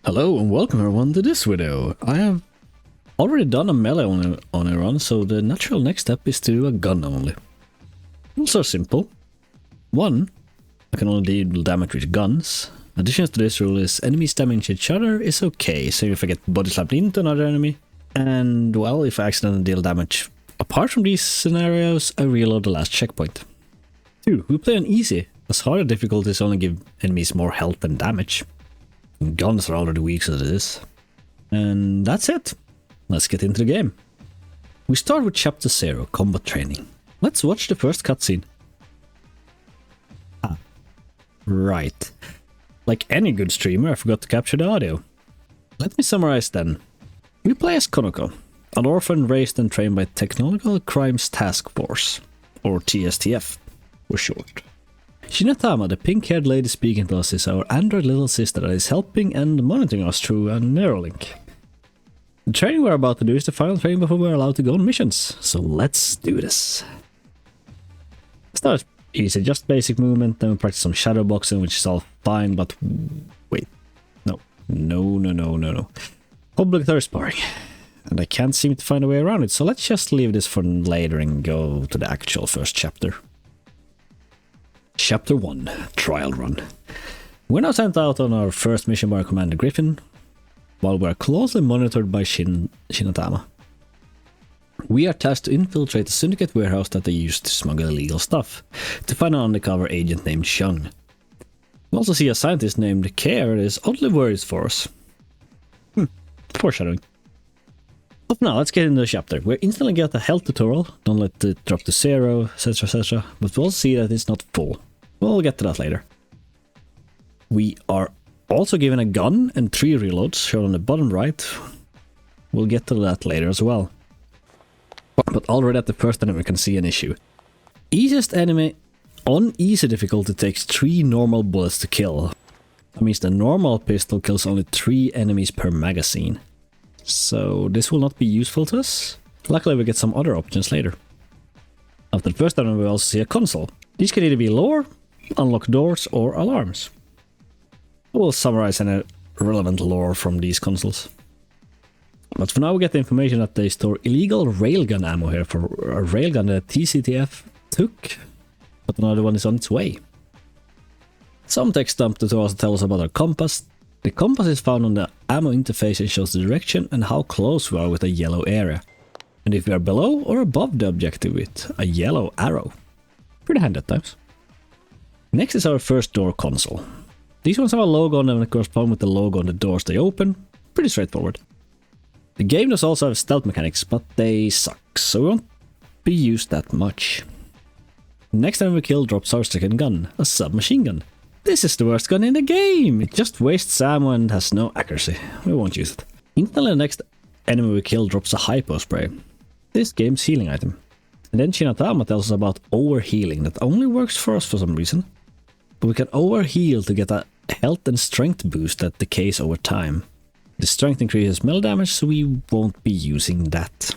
Hello and welcome everyone to this video. I have already done a melee on a run, so the natural next step is to do a gun only. Rules are simple. 1. I can only deal damage with guns. Additions to this rule is enemies damaging each other is okay, so if I get body slammed into another enemy, and well, if I accidentally deal damage apart from these scenarios, I reload the last checkpoint. 2. We play on easy, as harder difficulties only give enemies more health and damage. Guns are already weak as it is. And that's it. Let's get into the game. We start with Chapter 0, Combat Training. Let's watch the first cutscene. Ah, right. Like any good streamer, I forgot to capture the audio. Let me summarize then. We play as Konoko, an orphan raised and trained by Technological Crimes Task Force, or TSTF for short. Shinatama, the pink-haired lady speaking to us, is our android little sister that is helping and monitoring us through a Neuralink. The training we're about to do is the final training before we're allowed to go on missions, so let's do this. Start easy, just basic movement, then we practice some shadow boxing, which is all fine, but wait, no. Obligatory sparring, and I can't seem to find a way around it, so let's just leave this for later and go to the actual first chapter. Chapter 1, Trial Run. We're now sent out on our first mission by Commander Griffin, while we're closely monitored by Shinatama. We are tasked to infiltrate the syndicate warehouse that they used to smuggle illegal stuff, to find an undercover agent named Shung. We also see a scientist named Care that is oddly worried for us. Foreshadowing. But now, let's get into the chapter. We instantly get a health tutorial, don't let it drop to 0, etc, but we'll see that it's not full. We'll get to that later. We are also given a gun and 3 reloads, shown on the bottom right. We'll get to that later as well. But already at the first enemy we can see an issue. Easiest enemy on easy difficulty takes 3 normal bullets to kill. That means the normal pistol kills only 3 enemies per magazine. So this will not be useful to us. Luckily we get some other options later. After the first enemy we also see a console. These can either be lore, unlock doors or alarms. We'll summarize any relevant lore from these consoles. But for now we get the information that they store illegal railgun ammo here for a railgun that TCTF took, but another one is on its way. Some text dump tutorials tell us about our compass. The compass is found on the ammo interface and shows the direction and how close we are with a yellow area. And if we are below or above the objective with a yellow arrow. Pretty handy at times. Next is our first door console. These ones have a logo on them that correspond with the logo on the doors they open. Pretty straightforward. The game does also have stealth mechanics, but they suck, so we won't be used that much. Next time we kill drops our second gun, a submachine gun. This is the worst gun in the game! It just wastes ammo and has no accuracy. We won't use it. Instantly the next enemy we kill drops a hypo spray. This game's healing item. And then Shinatama tells us about overhealing that only works for us for some reason. But we can overheal to get a health and strength boost that decays over time. The strength increases melee damage, so we won't be using that.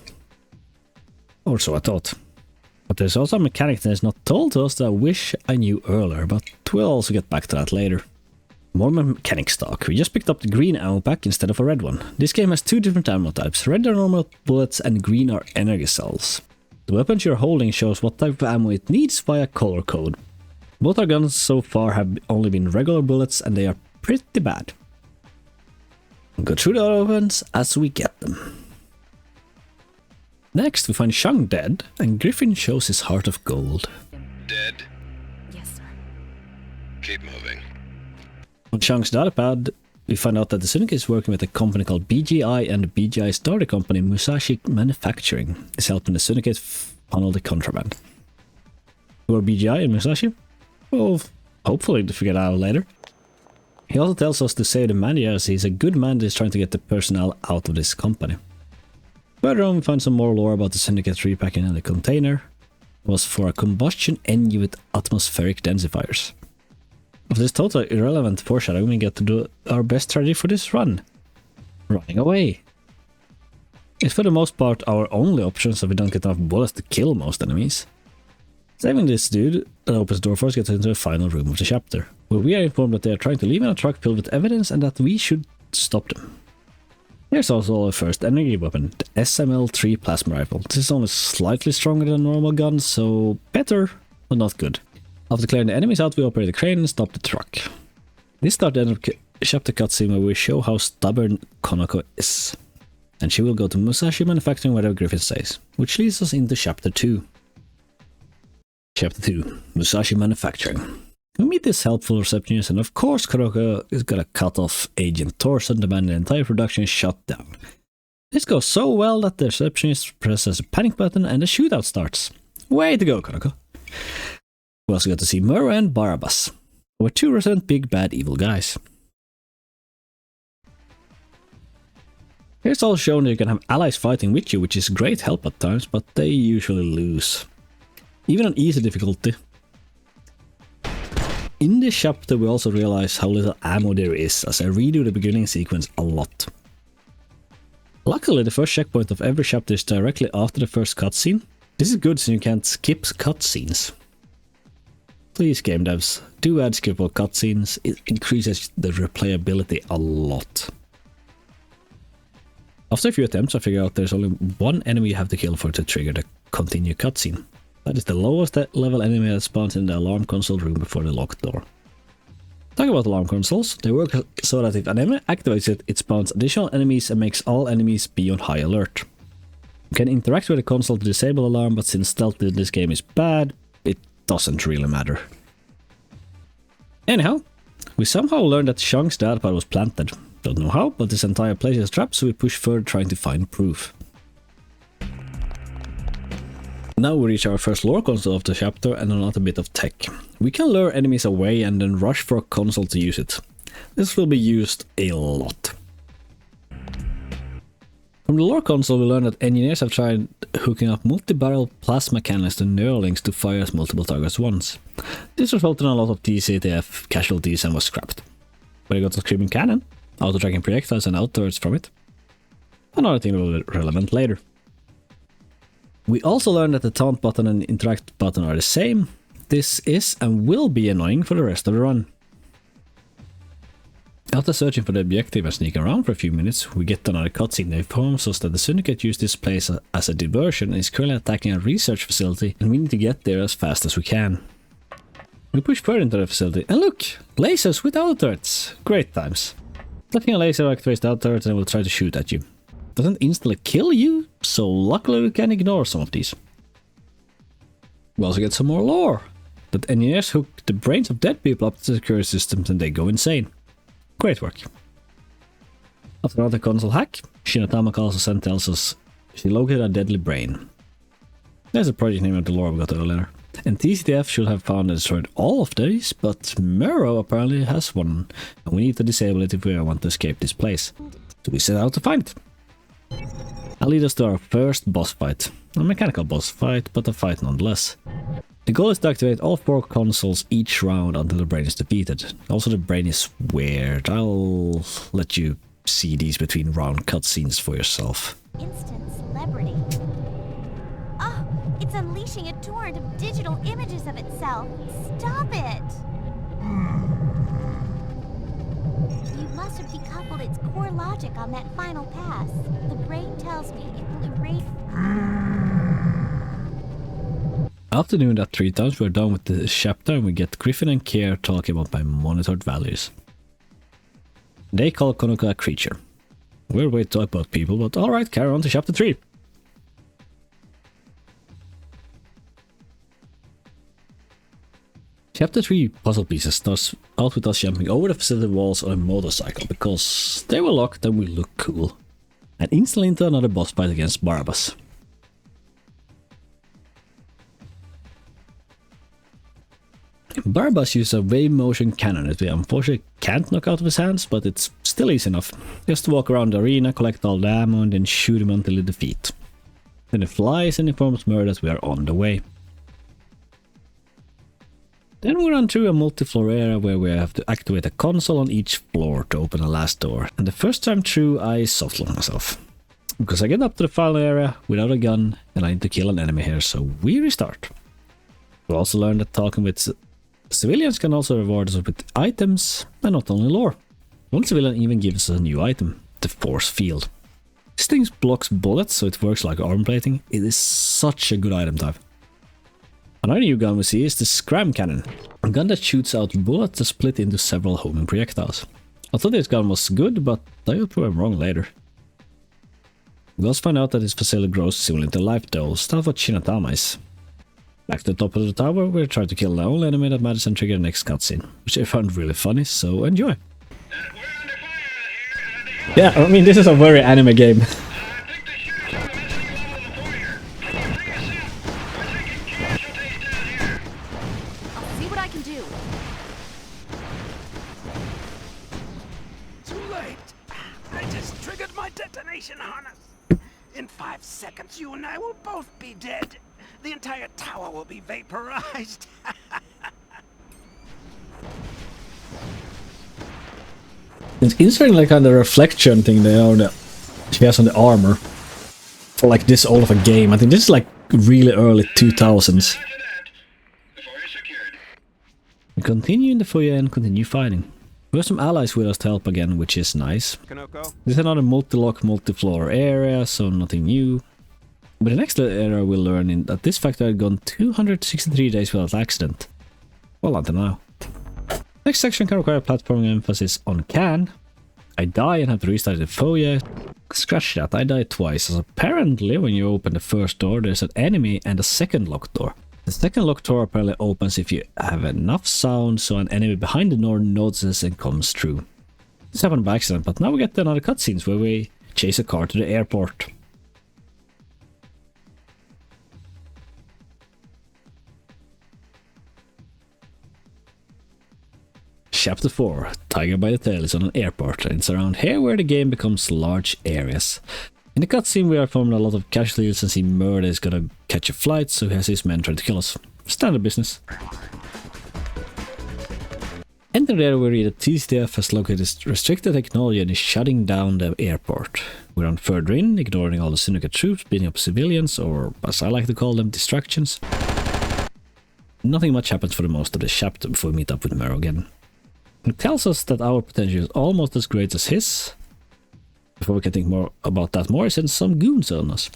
Or so I thought. But there's also a mechanic that is not told to us that I wish I knew earlier, but we'll also get back to that later. More mechanic stock. We just picked up the green ammo pack instead of a red one. This game has 2 different ammo types. Red are normal bullets and green are energy cells. The weapons you're holding shows what type of ammo it needs via color code. Both our guns so far have only been regular bullets and they are pretty bad. We'll go through the other weapons as we get them. Next we find Shung dead and Griffin shows his heart of gold. Dead? Yes, sir. Keep moving. On Shung's datapad, we find out that the syndicate is working with a company called BGI, and BGI's daughter company, Musashi Manufacturing, is helping the syndicate funnel the contraband. Who are BGI and Musashi? Well, hopefully to figure that out later. He also tells us to save the manager as he's a good man that is trying to get the personnel out of this company. Further on we find some more lore about the syndicate repacking in the container. It was for a combustion engine with atmospheric densifiers. Of this totally irrelevant foreshadowing, we get to do our best strategy for this run. Running away. It's for the most part our only option, so we don't get enough bullets to kill most enemies. Saving this dude that opens the door for us gets into the final room of the chapter, where we are informed that they are trying to leave in a truck filled with evidence and that we should stop them. Here's also our first energy weapon, the SML-3 plasma rifle. This is only slightly stronger than a normal gun, so better, but not good. After clearing the enemies out, we operate the crane and stop the truck. This starts the end of chapter cutscene where we show how stubborn Konako is. And she will go to Musashi Manufacturing wherever Griffin says, which leads us into chapter 2. Chapter 2, Musashi Manufacturing. We meet this helpful receptionist, and of course Konako is gonna cut off Agent Thorson, demanding the entire production is shut down. This goes so well that the receptionist presses a panic button and the shootout starts. Way to go, Konako. We also got to see Murrow and Barabbas, who are two resident big bad evil guys. Here's all shown that you can have allies fighting with you, which is great help at times, but they usually lose. Even on easy difficulty. In this chapter we also realize how little ammo there is, as I redo the beginning sequence a lot. Luckily the first checkpoint of every chapter is directly after the first cutscene. This is good so you can't skip cutscenes. Please game devs, do add skippable cutscenes, it increases the replayability a lot. After a few attempts I figure out there's only one enemy you have to kill for it to trigger the continue cutscene. That is the lowest level enemy that spawns in the alarm console room before the locked door. Talking about alarm consoles, they work so that if an enemy activates it, it spawns additional enemies and makes all enemies be on high alert. You can interact with the console to disable alarm, but since stealth in this game is bad, it doesn't really matter. Anyhow, we somehow learned that Shang's dad pod was planted. Don't know how, but this entire place is trapped, so we push further trying to find proof. Now we reach our first lore console of the chapter and another bit of tech. We can lure enemies away and then rush for a console to use it. This will be used a lot. From the lore console we learned that engineers have tried hooking up multi-barrel plasma cannons to Neuralinks to fire at multiple targets once. This resulted in a lot of TCTF casualties and was scrapped. But you got the Screaming Cannon, auto-tracking projectiles and outwards from it. Another thing that will be relevant later. We also learned that the taunt button and interact button are the same. This is and will be annoying for the rest of the run. After searching for the objective and sneaking around for a few minutes, we get another cutscene that informs us that the Syndicate used this place as a diversion and is currently attacking a research facility, and we need to get there as fast as we can. We push further into the facility and look! Lasers with auto turrets! Great times. Clicking a laser activates the auto turret and it will try to shoot at you. Doesn't instantly kill you, so luckily we can ignore some of these. We also get some more lore. That engineers hook the brains of dead people up to the security systems and they go insane. Great work. After another console hack, Shinatama calls us and tells us she located a deadly brain. There's a project name of the lore we got earlier. And TCTF should have found and destroyed all of these, but Murrow apparently has one. And we need to disable it if we want to escape this place. So we set out to find it. That leads us to our first boss fight. A mechanical boss fight, but a fight nonetheless. The goal is to activate all 4 consoles each round until the brain is defeated. Also the brain is weird. I'll let you see these between round cutscenes for yourself. Instant celebrity. Oh, it's unleashing a torrent of digital images of itself. Stop it! You must have decoupled its core logic on that final pass. The brain tells me it will erase... After doing that 3 times, we're done with the chapter and we get Griffin and Kier talking about my monitored values. They call Konako a creature. Weird way to talk about people, but alright, carry on to chapter 3. Chapter 3 puzzle pieces starts out with us jumping over the facility walls on a motorcycle because they were locked and we look cool. And instantly into another boss fight against Barabbas. Barabbas uses a wave motion cannon that we unfortunately can't knock out of his hands, but it's still easy enough. Just to walk around the arena, collect all the ammo and then shoot him until he defeat. Then he flies and informs Murrow that we are on the way. Then we run through a multi-floor area where we have to activate a console on each floor to open the last door. And the first time through I soft-locked myself. Because I get up to the final area without a gun and I need to kill an enemy here, so we restart. We also learned that talking with civilians can also reward us with items and not only lore. One civilian even gives us a new item, the force field. This thing blocks bullets, so it works like armor plating. It is such a good item type. Another new gun we see is the Scram Cannon, a gun that shoots out bullets that split into several homing projectiles. I thought this gun was good, but I will prove I'm wrong later. We also find out that this facility grows similar to life dolls, that's what Shinatama is. Back to the top of the tower, we're trying to kill the only enemy that matters and trigger the next cutscene, which I found really funny, so enjoy. Yeah, I mean, this is a very anime game. I'll see what I can do. Too late. I just triggered my detonation harness. In 5 seconds, you and I will both be dead. The entire tower will be vaporized. It's interesting, like on the reflection thing she has on the armor for like this old of a game. I think this is like really early 2000s. We continue in the foyer and continue fighting. We have some allies with us to help again, which is nice. Kanoko? This is another multi-lock, multi-floor area, so nothing new. But the next area we'll learn in that this factory had gone 263 days without accident. Well, until now. Next section can require platforming emphasis on can. I die and have to restart the foyer. Scratch that, I died twice, as apparently when you open the first door there's an enemy and a second locked door. The second locked door apparently opens if you have enough sound so an enemy behind the door notices and comes through. This happened by accident, but now we get another cutscenes where we chase a car to the airport. Chapter 4, Tiger by the Tail is on an airport, and it's around here where the game becomes large areas. In the cutscene we are forming a lot of casualties and see Murder is gonna catch a flight, so he has his men trying to kill us. Standard business. Entering there we read that TCTF has located restricted technology and is shutting down the airport. We run further in, ignoring all the syndicate troops, beating up civilians, or as I like to call them, distractions. Nothing much happens for the most of this chapter before we meet up with Murder again. It tells us that our potential is almost as great as his. Before we can think more about that more, he sends some goons on us.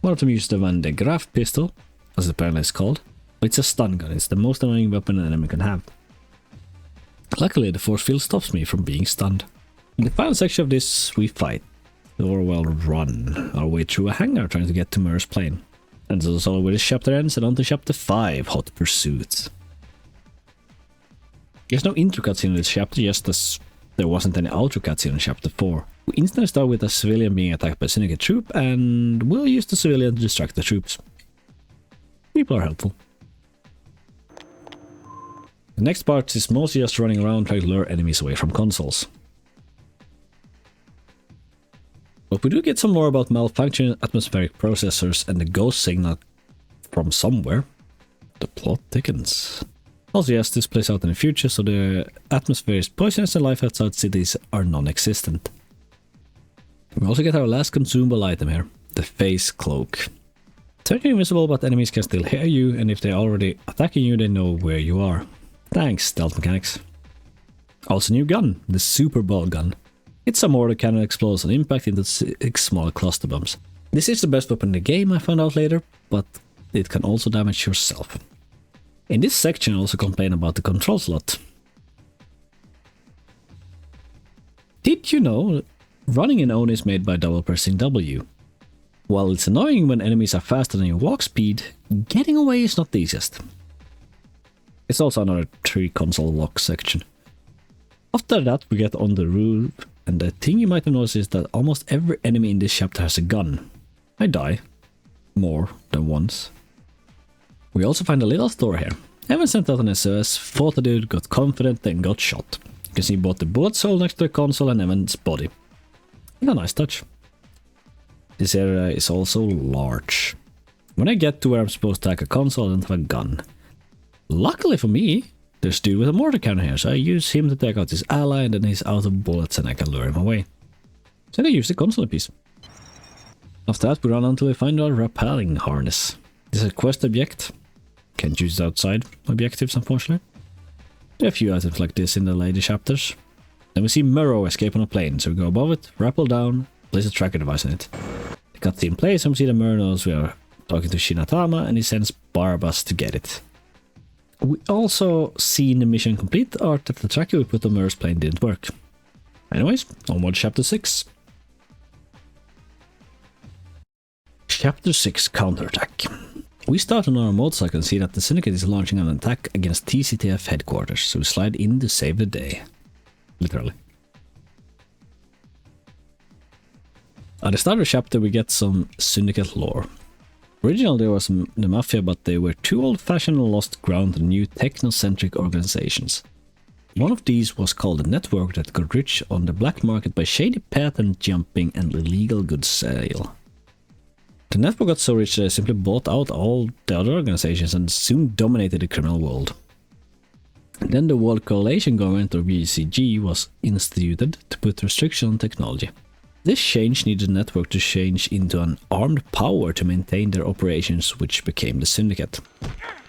One of them uses the Van de Graaf pistol, as it apparently is called. It's a stun gun, it's the most annoying weapon an enemy can have. Luckily the force field stops me from being stunned. In the final section of this, we fight. Or well, run our way through a hangar trying to get to Murder's plane. And this is all where this chapter ends, and on to chapter 5, Hot Pursuit. There's no intro cutscene in this chapter, just as there wasn't any outro cutscene in chapter 4. We instantly start with a civilian being attacked by a syndicate troop, and we'll use the civilian to distract the troops. People are helpful. The next part is mostly just running around trying to lure enemies away from consoles. But we do get some more about malfunctioning atmospheric processors and the ghost signal from somewhere. The plot thickens. Also yes, this plays out in the future, so the atmosphere is poisonous and life outside cities are non-existent. We also get our last consumable item here, the face cloak. Turn you invisible, but enemies can still hear you, and if they're already attacking you, they know where you are. Thanks, stealth mechanics. Also new gun, the Super Ball gun. It's a mortar cannon that explodes on impact into 6 small cluster bombs. This is the best weapon in the game, I found out later, but it can also damage yourself. In this section I also complain about the control slot. Did you know running in ONI is made by double pressing W? While it's annoying when enemies are faster than your walk speed, getting away is not the easiest. It's also another 3 console lock section. After that we get on the roof, and the thing you might have noticed is that almost every enemy in this chapter has a gun. I die. More than once. We also find a little store here. Evan sent out an SOS, fought a dude, got confident, then got shot. You can see both the bullet hole next to the console and Evan's body. A nice touch. This area is also large. When I get to where I'm supposed to attack a console, I don't have a gun. Luckily for me, there's a dude with a mortar cannon here, so I use him to take out his ally, and then he's out of bullets and I can lure him away. So I use the console piece. After that we run until we find our rappelling harness. This is a quest object. Can't use outside objectives, unfortunately. There are a few items like this in the later chapters. Then we see Murrow escape on a plane, so we go above it, rappel down, place a tracker device in it. The cutscene plays and we see that Murrow knows we are talking to Shinatama and he sends Barbas to get it. We also see in the mission complete art that the tracker we put on Murrow's plane didn't work. Anyways, onward chapter 6. Chapter 6 Counterattack. We start on our motorcycle and see that the Syndicate is launching an attack against TCTF headquarters, so we slide in to save the day. Literally. At the start of the chapter we get some Syndicate lore. Originally there was the Mafia, but they were too old-fashioned and lost ground to new technocentric organizations. One of these was called a network that got rich on the black market by shady patent jumping and illegal goods sale. The network got so rich that they simply bought out all the other organizations and soon dominated the criminal world. And then the World Coalition Government, or WCG, was instituted to put restriction on technology. This change needed the network to change into an armed power to maintain their operations, which became the Syndicate.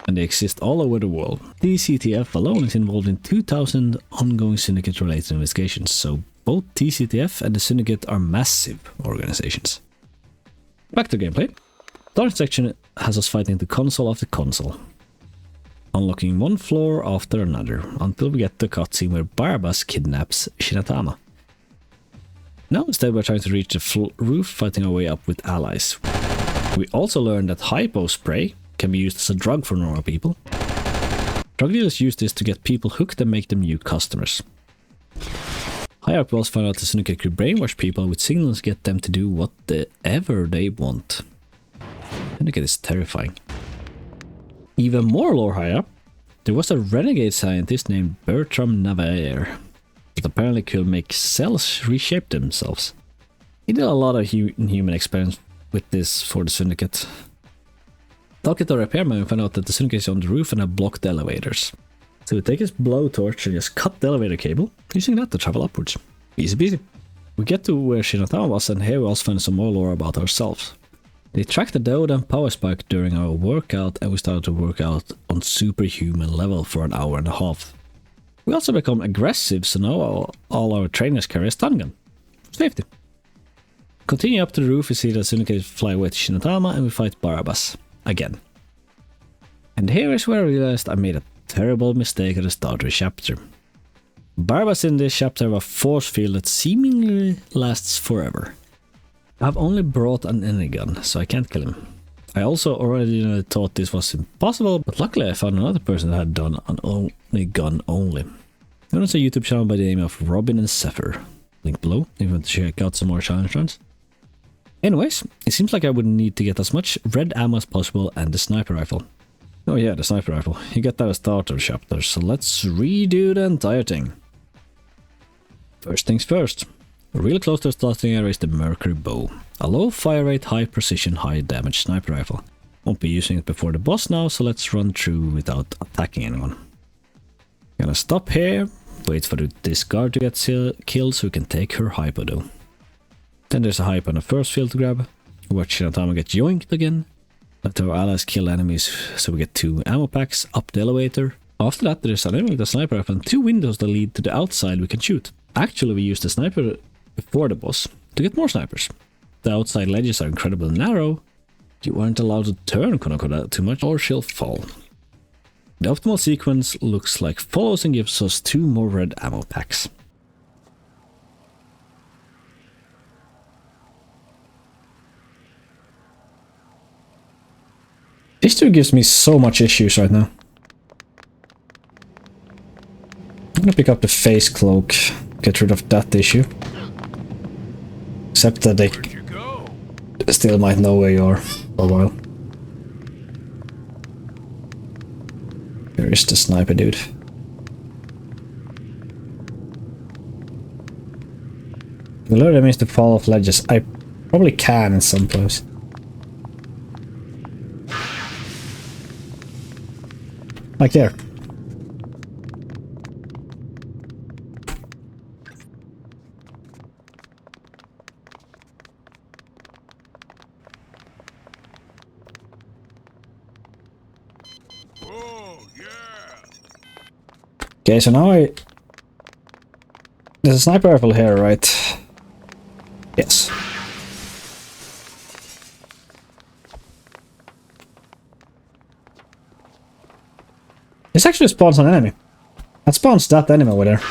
And they exist all over the world. TCTF alone is involved in 2,000 ongoing Syndicate-related investigations, so both TCTF and the Syndicate are massive organizations. Back to gameplay. Starting section has us fighting the console after console, unlocking one floor after another, until we get the cutscene where Barbas kidnaps Shinatama. Now instead we're trying to reach the roof, fighting our way up with allies. We also learned that hypo spray can be used as a drug for normal people. Drug dealers use this to get people hooked and make them new customers. Higher up we also find out the Syndicate could brainwash people with signals to get them to do whatever they want. Syndicate is terrifying. Even more lore higher up, there was a renegade scientist named Bertram Navarre that apparently could make cells reshape themselves. He did a lot of human experiments with this for the Syndicate. Talking to the repairman, we find out that the Syndicate is on the roof and have blocked the elevators. So we take his blowtorch and just cut the elevator cable, using that to travel upwards. Easy peasy. We get to where Shinatama was, and here we also find some more lore about ourselves. They tracked the diode and power spike during our workout, and we started to work out on superhuman level for an hour and a half. We also become aggressive, so now all our trainers carry a stun gun. Safety. Continue up to the roof, we see the Syndicate fly with Shinatama, and we fight Barbas. Again. And here is where I realized I made a terrible mistake at the start of the chapter. Barbas in this chapter have a force field that seemingly lasts forever. I've only brought an energy gun, so I can't kill him. I also already thought this was impossible, but luckily I found another person that had done an only gun only. There's a YouTube channel by the name of Robin and Zephyr. Link below if you want to check out some more challenge runs. Anyways, it seems like I would need to get as much red ammo as possible and the sniper rifle. Oh yeah, the sniper rifle. You get that at the start of the chapter, so let's redo the entire thing. First things first. Real close to the starting area is the Mercury Bow. A low fire rate, high precision, high damage sniper rifle. Won't be using it before the boss now, so let's run through without attacking anyone. Gonna stop here, wait for this guard to get killed so we can take her hypo though. Then there's a hypo on the first field to grab. Watch Shinatama get yoinked again. Let our allies kill enemies so we get 2 ammo packs up the elevator. After that there's an enemy with a sniper rifle and 2 windows that lead to the outside we can shoot. Actually we used the sniper before the boss to get more snipers. The outside ledges are incredibly narrow. You aren't allowed to turn Konoko too much or she'll fall. The optimal sequence looks like follows and gives us 2 more red ammo packs. This 2 gives me so much issues right now. I'm gonna pick up the face cloak, get rid of that issue. Except that they still might know where you are for a while. Here is the sniper dude. The lure means to fall off ledges. I probably can in some place. Like there. Okay, so now There's a sniper rifle here, right? Yes. This actually spawns an enemy. That spawns that enemy over there. Are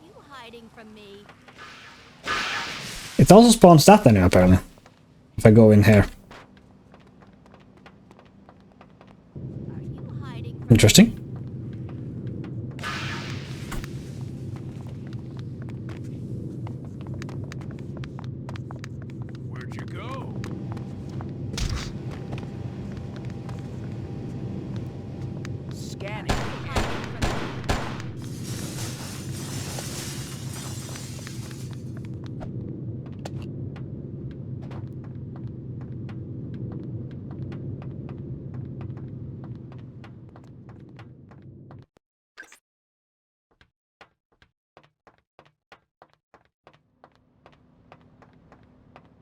you hiding from me? It also spawns that enemy, apparently. If I go in here. Are you hiding from Interesting. Where'd you go? Scanning. hiding from me?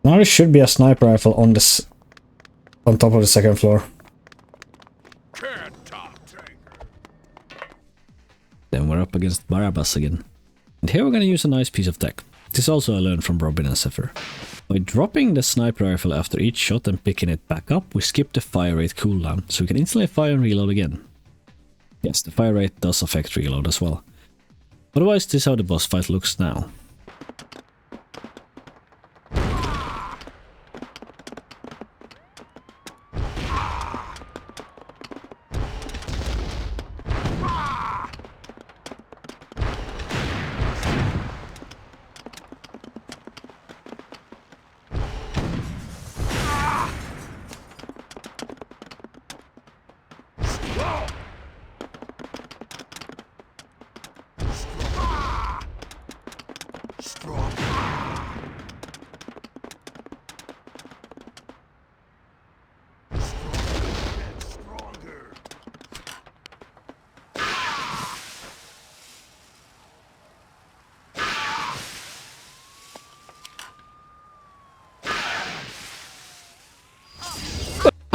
Now there should be a sniper rifle on this, on top of the second floor. Can't top tanker. Then we're up against Barabbas again. And here we're gonna use a nice piece of tech. This also I learned from Robin and Zephyr. By dropping the sniper rifle after each shot and picking it back up, we skip the fire rate cooldown, so we can instantly fire and reload again. Yes, the fire rate does affect reload as well. Otherwise, this is how the boss fight looks now.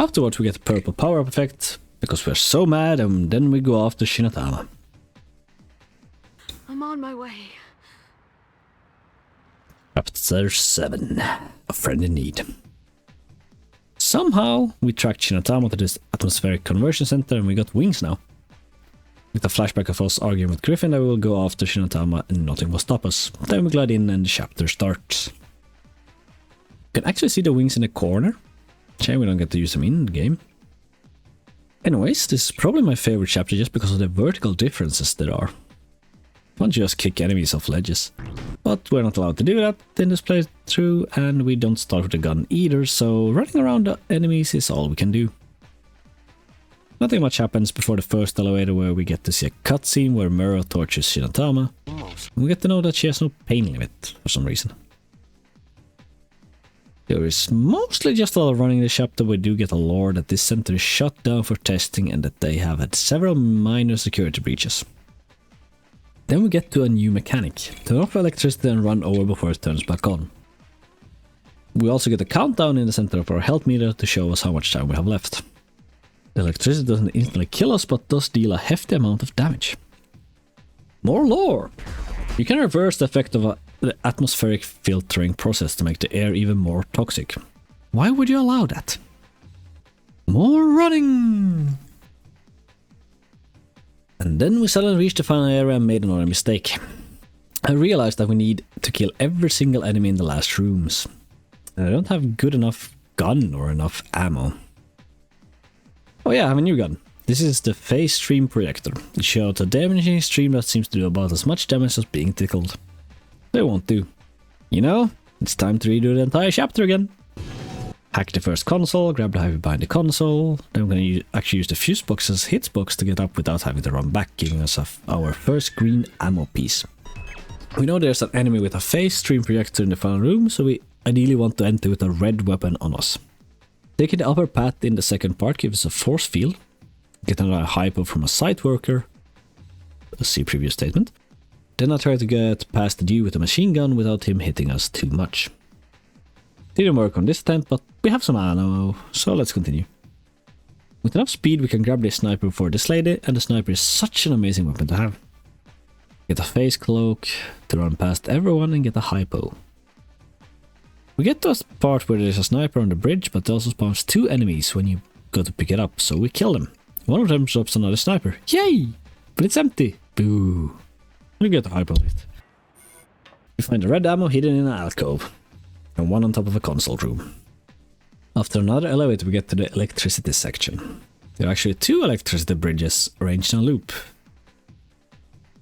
Afterwards we get the purple power-up effect, because we're so mad, and then we go after Shinatama. I'm on my way. Chapter 7. A Friend in Need. Somehow we tracked Shinatama to this atmospheric conversion center and we got wings now. With a flashback of us arguing with Griffin that we will go after Shinatama and nothing will stop us. Then we glide in and the chapter starts. You can actually see the wings in the corner. Shame we don't get to use them in the game. Anyways, this is probably my favorite chapter just because of the vertical differences there are. You can't just kick enemies off ledges. But we're not allowed to do that in this playthrough, and we don't start with a gun either, so running around the enemies is all we can do. Nothing much happens before the first elevator, where we get to see a cutscene where Muro tortures Shinatama. And we get to know that she has no pain limit for some reason. There is mostly just a lot of running in this chapter. We do get a lore that this center is shut down for testing and that they have had several minor security breaches. Then we get to a new mechanic. Turn off electricity and run over before it turns back on. We also get a countdown in the center of our health meter to show us how much time we have left. The electricity doesn't instantly kill us, but does deal a hefty amount of damage. More lore! You can reverse the effect of the atmospheric filtering process to make the air even more toxic. Why would you allow that? More running! And then we suddenly reached the final area and made another mistake. I realized that we need to kill every single enemy in the last rooms. And I don't have good enough gun or enough ammo. Oh yeah, I have a new gun. This is the Phase Stream Projector. It shoots a damaging stream that seems to do about as much damage as being tickled. They won't do. You know, it's time to redo the entire chapter again. Hack the first console, grab the heavy behind the console, then we're going to actually use the fuse box as hitbox to get up without having to run back, giving us our first green ammo piece. We know there's an enemy with a Phase Stream Projector in the final room, so we ideally want to enter with a red weapon on us. Taking the upper path in the second part gives us a force field, getting a hypo from a site worker, see previous statement. Then I try to get past the dude with a machine gun without him hitting us too much. Didn't work on this attempt, but we have some ammo, so let's continue. With enough speed we can grab this sniper for this lady, and the sniper is such an amazing weapon to have. Get a face cloak to run past everyone and get a hypo. We get to a part where there's a sniper on the bridge, but it also spawns 2 enemies when you go to pick it up, so we kill them. One of them drops another sniper. Yay! But it's empty. Boo. We get a hypo lift. We find the red ammo hidden in an alcove, and one on top of a console room. After another elevator we get to the electricity section. There are actually 2 electricity bridges arranged in a loop.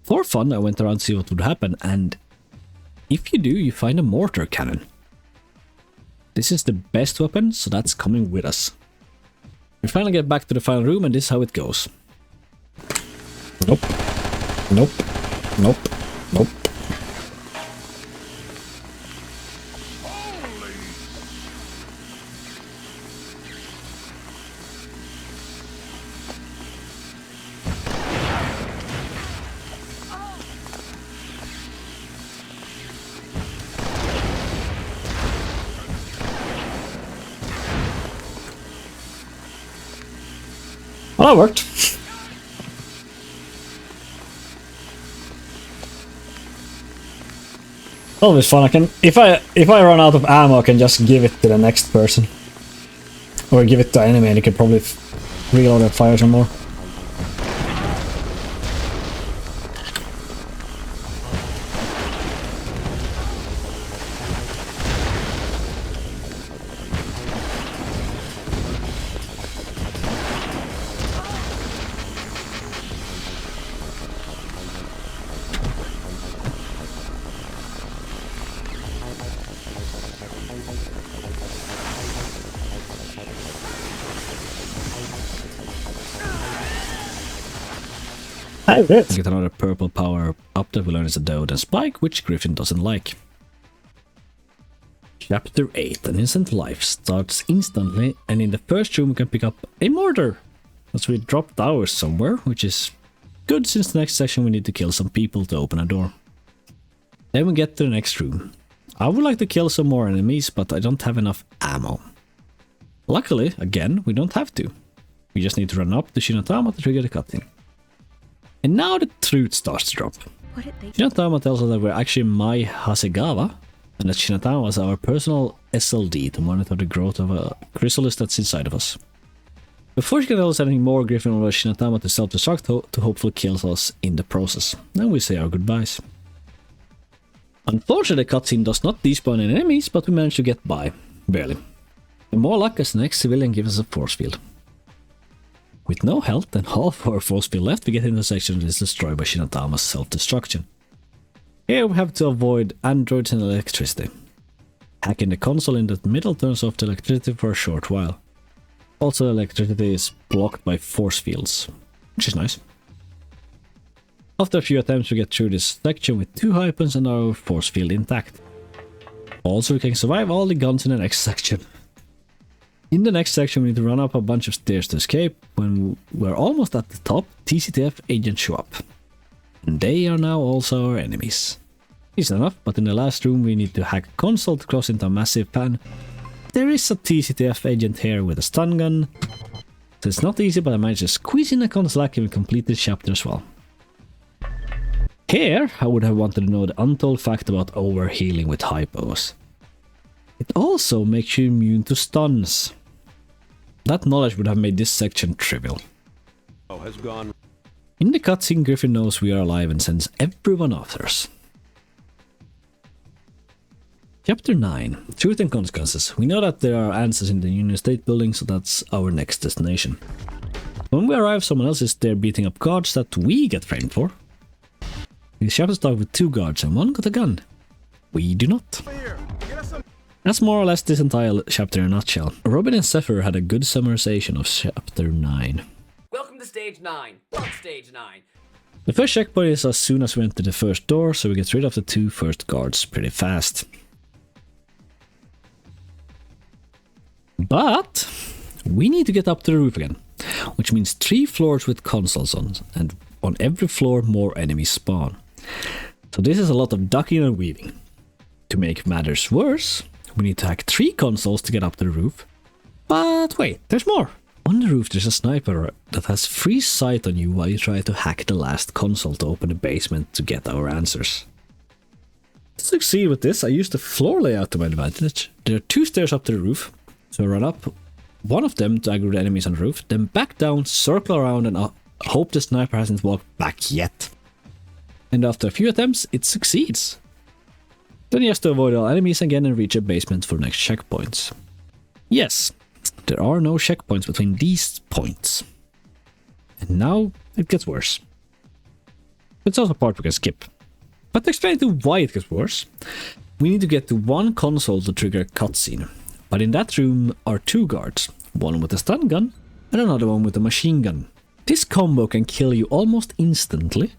For fun I went around to see what would happen, and if you do, you find a mortar cannon. This is the best weapon, so that's coming with us. We finally get back to the final room, and this is how it goes. Nope. Nope. Nope. Nope. Well, that worked. Always fun. I can, if I run out of ammo, I can just give it to the next person, or give it to an enemy, and he can probably reload and fire some more. Get another purple power up that we learn is a Dode and Spike, which Griffin doesn't like. Chapter 8, An Instant Life starts instantly, and in the first room we can pick up a mortar. As we dropped ours somewhere, which is good since the next section we need to kill some people to open a door. Then we get to the next room. I would like to kill some more enemies, but I don't have enough ammo. Luckily, again, we don't have to. We just need to run up to Shinatama to trigger the cutscene. And now the truth starts to drop. Shinatama tells us that we're actually Mai Hasegawa, and that Shinatama was our personal SLD to monitor the growth of a chrysalis that's inside of us. Before she can tell us anything more, Griffin orders Shinatama to self-destruct to hopefully kill us in the process. Then we say our goodbyes. Unfortunately, the cutscene does not despawn any enemies, but we manage to get by. Barely. And more luck as the next civilian gives us a force field. With no health and half our force field left, we get into the section that is destroyed by Shinatama's self-destruction. Here we have to avoid androids and electricity. Hacking the console in the middle turns off the electricity for a short while. Also, electricity is blocked by force fields, which is nice. After a few attempts we get through this section with 2 hypens and our force field intact. Also, we can survive all the guns in the next section. In the next section we need to run up a bunch of stairs to escape. When we're almost at the top, TCTF agents show up. And they are now also our enemies. Easy enough, but in the last room we need to hack a console to cross into a massive pan. There is a TCTF agent here with a stun gun. So it's not easy, but I managed to squeeze in a console hack and complete this chapter as well. Here I would have wanted to know the untold fact about overhealing with hypos. It also makes you immune to stuns. That knowledge would have made this section trivial. Has gone. In the cutscene, Griffin knows we are alive and sends everyone after us. Chapter 9, Truth and Consequences. We know that there are answers in the Union State building, so that's our next destination. When we arrive, someone else is there beating up guards that we get framed for. The chapter starts with 2 guards and one got a gun. We do not. That's more or less this entire chapter in a nutshell. Robin and Zephyr had a good summarization of chapter 9. Welcome to stage 9. Fuck stage 9. The first checkpoint is as soon as we enter the first door, so we get rid of the 2 first guards pretty fast. But we need to get up to the roof again, which means 3 floors with consoles on, and on every floor more enemies spawn. So this is a lot of ducking and weaving. To make matters worse, we need to hack 3 consoles to get up to the roof. But wait, there's more! On the roof there's a sniper that has free sight on you while you try to hack the last console to open the basement to get our answers. To succeed with this, I use the floor layout to my advantage. There are 2 stairs up to the roof, so I run up one of them to aggro the enemies on the roof, then back down, circle around and hope the sniper hasn't walked back yet. And after a few attempts, it succeeds. Then he has to avoid all enemies again and reach a basement for next checkpoints. Yes, there are no checkpoints between these points. And now it gets worse. It's also a part we can skip. But to explain to why it gets worse, we need to get to one console to trigger a cutscene. But in that room are 2 guards, one with a stun gun and another one with a machine gun. This combo can kill you almost instantly.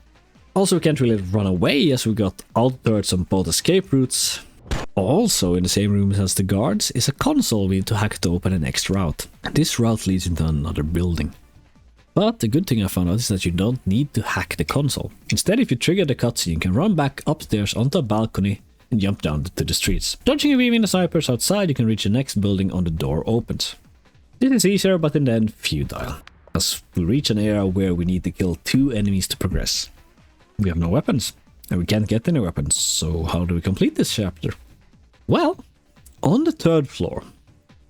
Also, we can't really run away as we got out turrets on both escape routes. Also in the same room as the guards is a console we need to hack to open the next route. This route leads into another building. But the good thing I found out is that you don't need to hack the console. Instead, if you trigger the cutscene, you can run back upstairs onto a balcony and jump down to the streets. Dodging and weaving the snipers outside, you can reach the next building on the door opens. This is easier but in the end futile, as we reach an area where we need to kill 2 enemies to progress. We have no weapons, and we can't get any weapons, so how do we complete this chapter? Well, on the 3rd floor,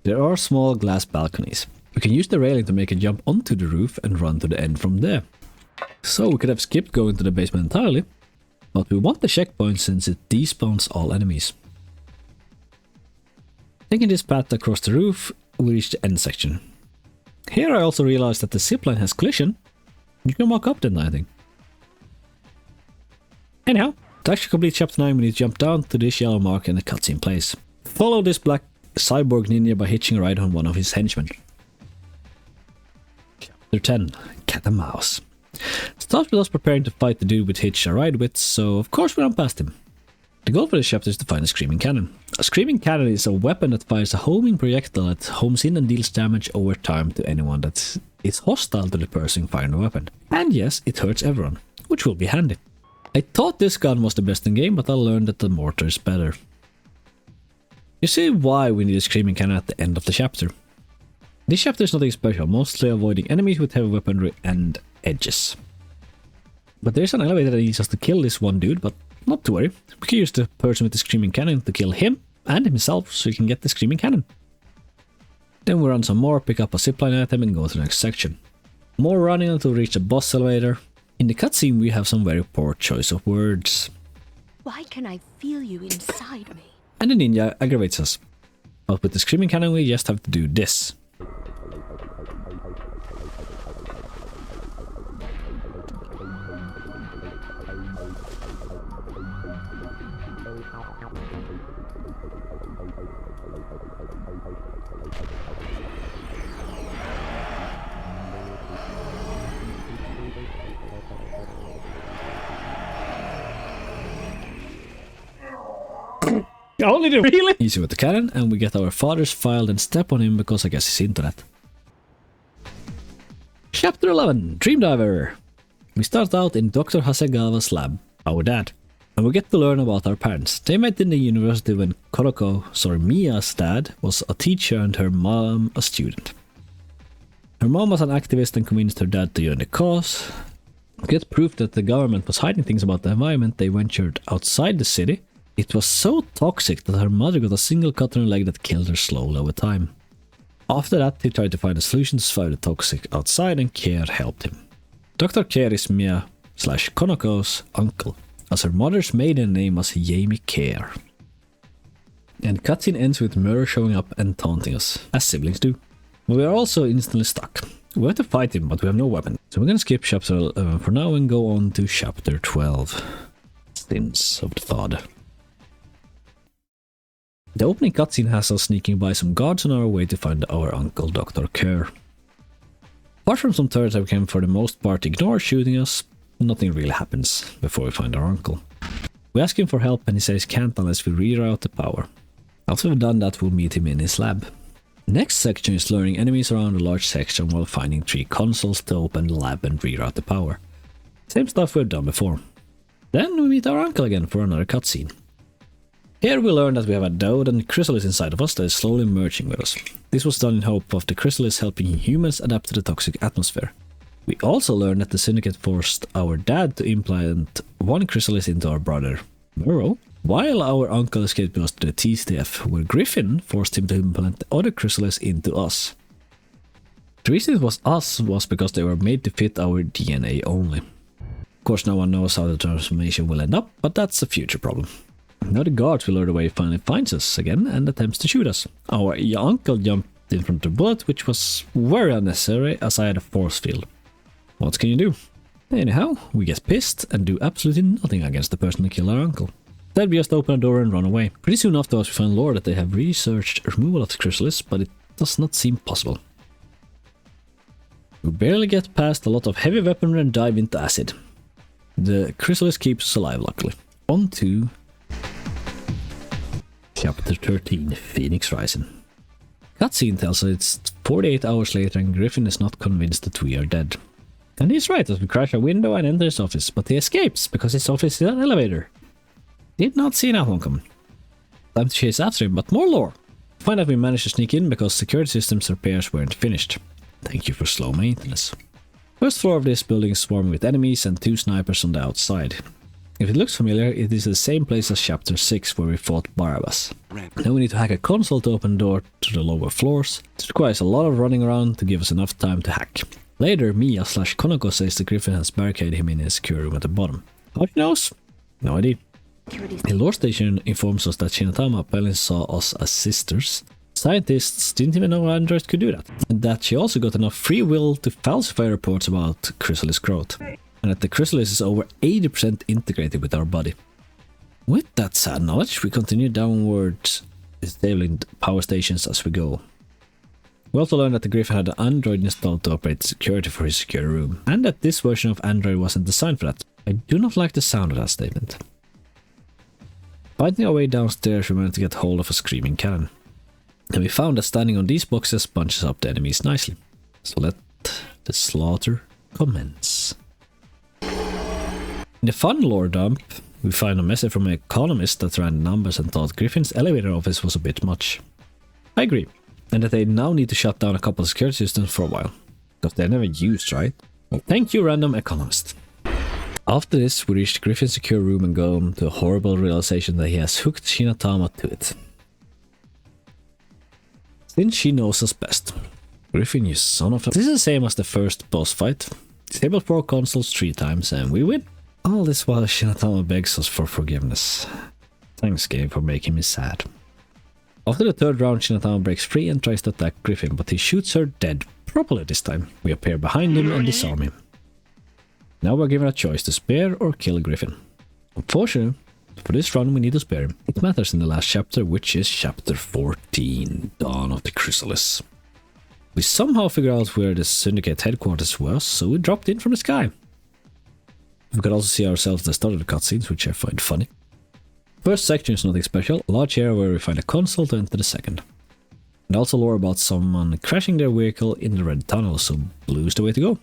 there are small glass balconies. We can use the railing to make a jump onto the roof and run to the end from there. So we could have skipped going to the basement entirely, but we want the checkpoint since it despawns all enemies. Taking this path across the roof, we reach the end section. Here I also realized that the zipline has collision. You can walk up then, I think. Anyhow, to actually complete chapter 9 we need to jump down to this yellow mark and the cutscene plays. Follow this black cyborg ninja by hitching a ride on one of his henchmen. Chapter 10, Cat and Mouse. Starts with us preparing to fight the dude with hitch a ride with, so of course we run past him. The goal for this chapter is to find a screaming cannon. A screaming cannon is a weapon that fires a homing projectile that homes in and deals damage over time to anyone that is hostile to the person firing the weapon. And yes, it hurts everyone, which will be handy. I thought this gun was the best in game, but I learned that the mortar is better. You see why we need a screaming cannon at the end of the chapter. This chapter is nothing special, mostly avoiding enemies with heavy weaponry and edges. But there's an elevator that needs us to kill this one dude, but not to worry. We can use the person with the screaming cannon to kill him and himself so we can get the screaming cannon. Then we run some more, pick up a zipline item and go to the next section. More running until we reach the boss elevator. In the cutscene we have some very poor choice of words. Why can I feel you inside me? And the ninja aggravates us. But with the screaming cannon we just have to do this. Only the really easy with the cannon, and we get our father's file and step on him because I guess he's into that. Chapter 11, Dream Diver. We start out in Dr. Hasegawa's lab, our dad, and we get to learn about our parents. They met in the university when Mia's dad was a teacher and her mom a student. Her mom was an activist and convinced her dad to join the cause. To get proof that the government was hiding things about the environment, they ventured outside the city. It was so toxic that her mother got a single cut on her leg that killed her slowly over time. After that, he tried to find a solution to fight the toxic outside and Kier helped him. Dr. Kier is Mia/Konoko's uncle, as her mother's maiden name was Jamie Kier. And cutscene ends with Murray showing up and taunting us, as siblings do. But we are also instantly stuck. We have to fight him, but we have no weapon. So we're gonna skip chapter 11 for now and go on to chapter 12. Sins of the Father. The opening cutscene has us sneaking by some guards on our way to find our uncle Dr. Kerr. Apart from some turrets that we can for the most part ignore shooting us, nothing really happens before we find our uncle. We ask him for help and he says can't unless we reroute the power. After we've done that, we'll meet him in his lab. Next section is luring enemies around a large section while finding 3 consoles to open the lab and reroute the power. Same stuff we've done before. Then we meet our uncle again for another cutscene. Here we learn that we have a Dode and chrysalis inside of us that is slowly merging with us. This was done in hope of the chrysalis helping humans adapt to the toxic atmosphere. We also learned that the Syndicate forced our dad to implant one chrysalis into our brother, Murrow, while our uncle escaped us to the TCF, where Griffin forced him to implant the other chrysalis into us. The reason it was us was because they were made to fit our DNA only. Of course, no one knows how the transformation will end up, but that's a future problem. Now the guards will lure the way finally finds us again and attempts to shoot us. Our uncle jumped in front of the bullet, which was very unnecessary as I had a force field. What can you do? Anyhow, we get pissed and do absolutely nothing against the person who killed our uncle. Instead, we just open a door and run away. Pretty soon afterwards, we find lore that they have researched removal of the chrysalis, but it does not seem possible. We barely get past a lot of heavy weaponry and dive into acid. The chrysalis keeps us alive, luckily. On to Chapter 13, Phoenix Rising. Cutscene tells us it's 48 hours later and Griffin is not convinced that we are dead. And he's right as we crash a window and enter his office, but he escapes because his office is an elevator. Did not see that one coming. Time to chase after him, but more lore. Find out we managed to sneak in because security systems repairs weren't finished. Thank you for slow maintenance. First floor of this building is swarming with enemies and 2 snipers on the outside. If it looks familiar, it is the same place as Chapter 6 where we fought Barabbas. Now we need to hack a console to open the door to the lower floors. This requires a lot of running around to give us enough time to hack. Later, Mia/Konako says the Griffin has barricaded him in his secure room at the bottom. How she knows? No idea. The lore station informs us that Shinatama apparently saw us as sisters. Scientists didn't even know androids could do that. And that she also got enough free will to falsify reports about chrysalis growth. And that the chrysalis is over 80% integrated with our body. With that sad knowledge, we continue downwards, disabling power stations as we go. We also learned that the Griffin had an Android installed to operate security for his secure room, and that this version of Android wasn't designed for that. I do not like the sound of that statement. Finding our way downstairs, we managed to get hold of a screaming cannon. And we found that standing on these boxes bunches up the enemies nicely. So let the slaughter commence. In the fun lore dump, we find a message from an economist that ran numbers and thought Griffin's elevator office was a bit much. I agree, and that they now need to shut down a couple of security systems for a while, because they're never used, right? Well, thank you, random economist. After this, we reach Griffin's secure room and go to a horrible realization that he has hooked Shinatama to it. Since she knows us best. Griffin, you son of a... This is the same as the first boss fight. Disable 4 consoles 3 times and we win. All this while Shinatama begs us for forgiveness. Thanks, game, for making me sad. After the 3rd round, Shinatama breaks free and tries to attack Griffin, but he shoots her dead, properly this time. We appear behind him and disarm him. Now we're given a choice to spare or kill Griffin. Unfortunately, for this run we need to spare him. It matters in the last chapter, which is chapter 14, Dawn of the Chrysalis. We somehow figure out where the Syndicate headquarters was, so we dropped in from the sky. We could also see ourselves at the start of the cutscenes, which I find funny. First section is nothing special, a large area where we find a console to enter the second. And also lore about someone crashing their vehicle in the red tunnel, so blue is the way to go.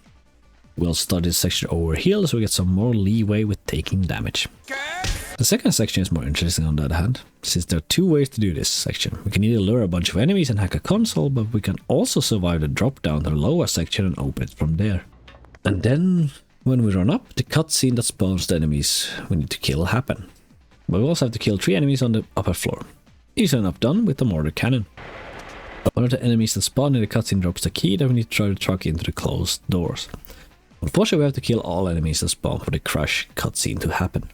We'll start this section over here so we get some more leeway with taking damage. The second section is more interesting on the other hand, since there are 2 ways to do this section. We can either lure a bunch of enemies and hack a console, but we can also survive the drop down to the lower section and open it from there. And then, when we run up, the cutscene that spawns the enemies we need to kill happen. But we also have to kill 3 enemies on the upper floor. Easy enough done with the mortar cannon. One of the enemies that spawn in the cutscene drops the key that we need to try to truck into the closed doors. Unfortunately, we have to kill all enemies that spawn for the crash cutscene to happen.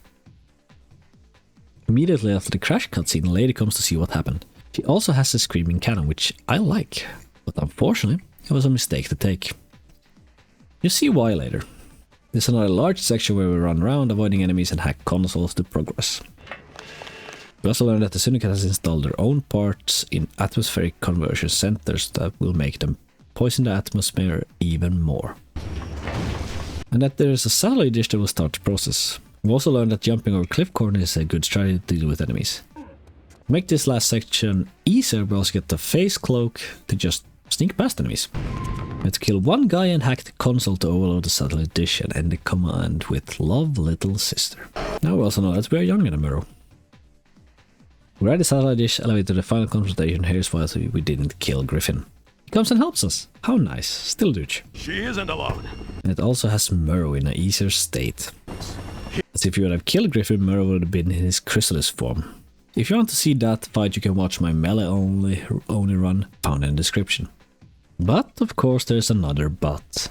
Immediately after the crash cutscene, a lady comes to see what happened. She also has a screaming cannon, which I like, but unfortunately, it was a mistake to take. You'll see why later. There's another large section where we run around, avoiding enemies and hack consoles to progress. We also learned that the Syndicate has installed their own parts in atmospheric conversion centers that will make them poison the atmosphere even more. And that there is a satellite dish that will start the process. We also learned that jumping over cliff corner is a good strategy to deal with enemies. To make this last section easier, we also get the face cloak to just sneak past enemies. We have to kill 1 guy and hack the console to overload the satellite dish and end the command with "Love, little sister." Now we also know that we are younger than Murrow. We ride the satellite dish elevator to the final confrontation. Here's why we didn't kill Griffin. He comes and helps us. How nice. Still douche. She isn't alone. And it also has Murrow in an easier state. As if you would have killed Griffin, Murrow would have been in his chrysalis form. If you want to see that fight, you can watch my melee only run, found in the description. But, of course, there's another but.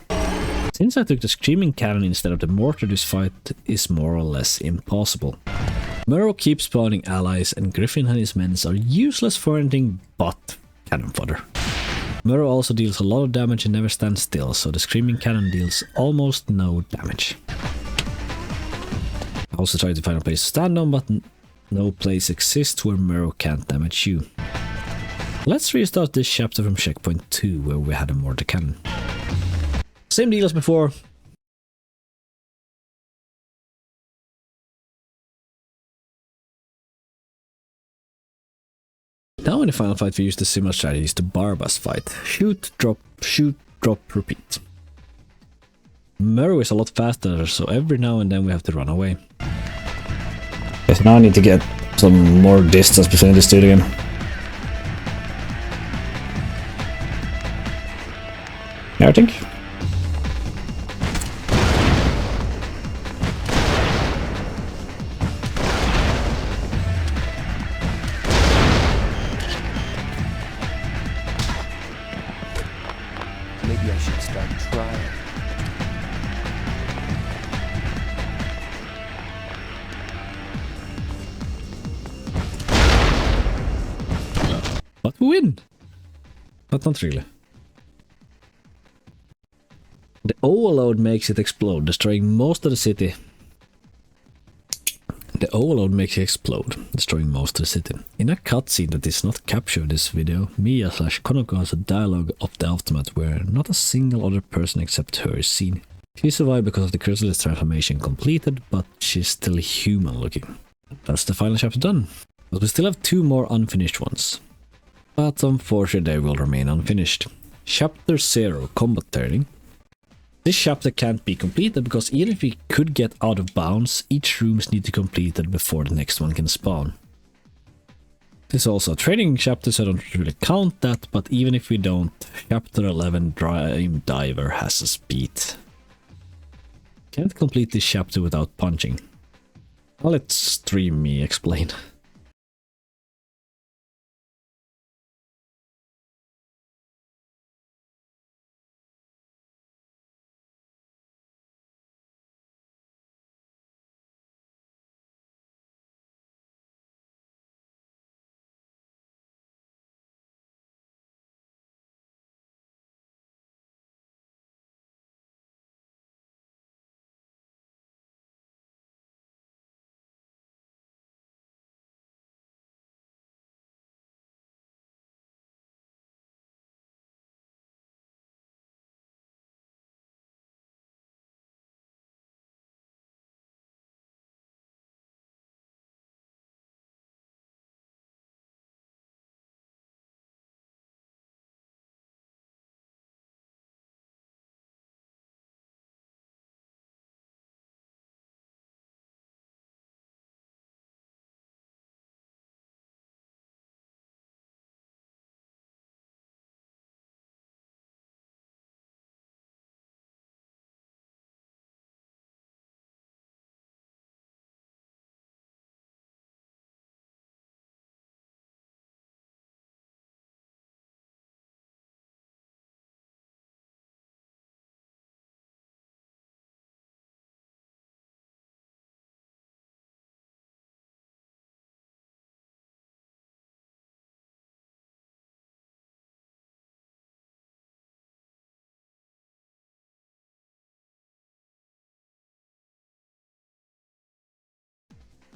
Since I took the screaming cannon instead of the mortar, this fight is more or less impossible. Murrow keeps spawning allies, and Griffin and his men are useless for anything but cannon fodder. Murrow also deals a lot of damage and never stands still, so the screaming cannon deals almost no damage. I also tried to find a place to stand on, but no place exists where Murrow can't damage you. Let's restart this chapter from checkpoint 2, where we had a mortar cannon. Same deal as before. Now in the final fight we use the similar strategies to Barba's fight. Shoot, drop, repeat. Murrow is a lot faster, so every now and then we have to run away. Okay, so now I need to get some more distance between this dude again. Yeah, I think. Maybe I should start trying. But we win! But not really. The overload makes it explode, destroying most of the city. The overload makes it explode, destroying most of the city. In a cutscene that is not captured in this video, Mia/Konoko has a dialogue of the aftermath where not a single other person except her is seen. She survived because of the chrysalis transformation completed, but she's still human looking. That's the final chapter done. But we still have 2 more unfinished ones. But unfortunately they will remain unfinished. Chapter 0, Combat Turning. This chapter can't be completed because even if we could get out of bounds, each room needs to be completed before the next one can spawn. This is also a training chapter, so I don't really count that, but even if we don't, chapter 11 Dream Diver has a speed. Can't complete this chapter without punching. I'll let stream me explain.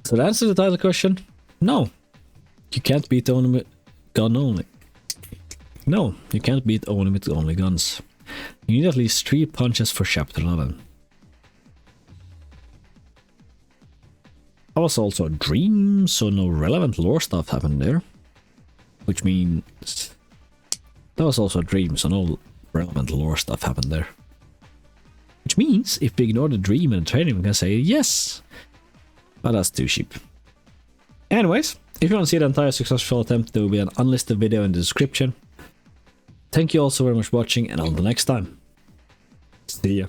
So to answer the title question, no. You can't beat ONI with gun only. No, you can't beat ONI with only guns. You need at least 3 punches for chapter 11. That was also a dream, so no relevant lore stuff happened there. Which means... That was also a dream, so no relevant lore stuff happened there. Which means, if we ignore the dream and the training, we can say yes! But that's too cheap. Anyways, If you want to see the entire successful attempt, there will be an unlisted video in the description. Thank you all so very much for watching, and until next time, see ya.